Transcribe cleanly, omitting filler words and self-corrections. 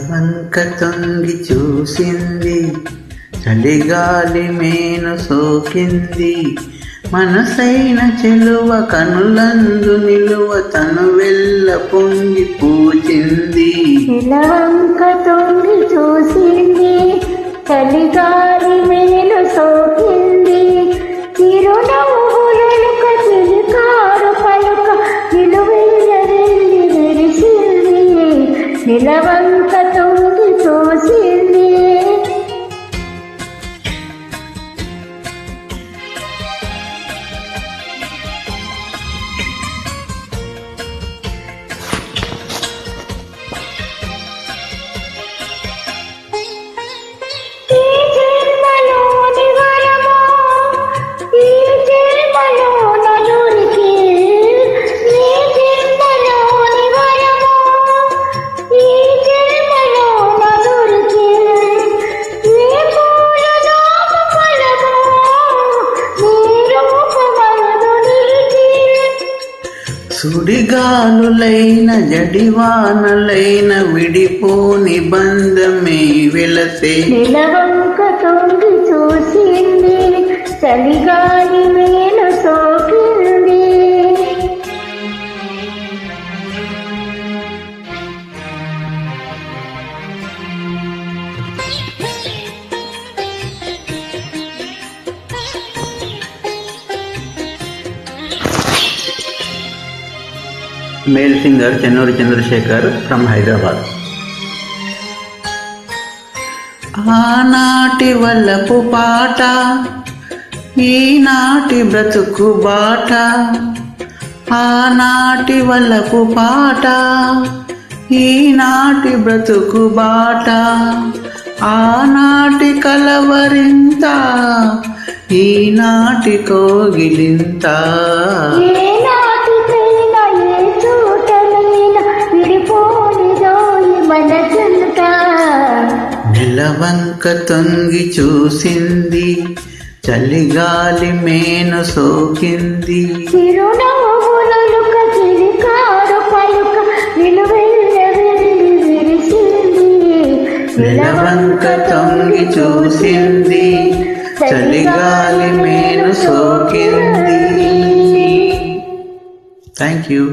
వంక తొంగి చూసింది, చలిగాలి మేను సోకింది. మనసైన చెలువ కనులందు నిలువ తను వెళ్ళ పొంగి పూచింది. వంక తొంగి చూసింది, చలిగాలి మేను సోకింది. చిరునవ్వులొలుక చిలికారు పలుక నిలువెల్ల వెళ్ళి విరిసింది. నిలవంక తొంగి చూసింది. సుడిగాలులైన జడివానలైన విడిపోని బంధమే వెలసే. నిలవంక తొంగి చూసింది, చలిగాలి మేను సోకింది. Male singer Chennuri Chandrashekar from Hyderabad. ఆనాటి వల్లపు పాట, ఈనాటి బ్రతుకు బాట. ఆనాటి వల్లపు పాట, ఈనాటి బ్రతుకు బాట. ఆనాటి కలవరింత, ఈనాటి కోగిలింత. నిలవంక తొంగి చూసింది, చలిగాలి మేను సోకింది. చిరునవ్వులొలుక చిలికారు పలుక నిలువెల్ల వెళ్ళి విరిసింది. నిలవంక తొంగి చూసింది, చలిగాలి మేను సోకింది. Thank you.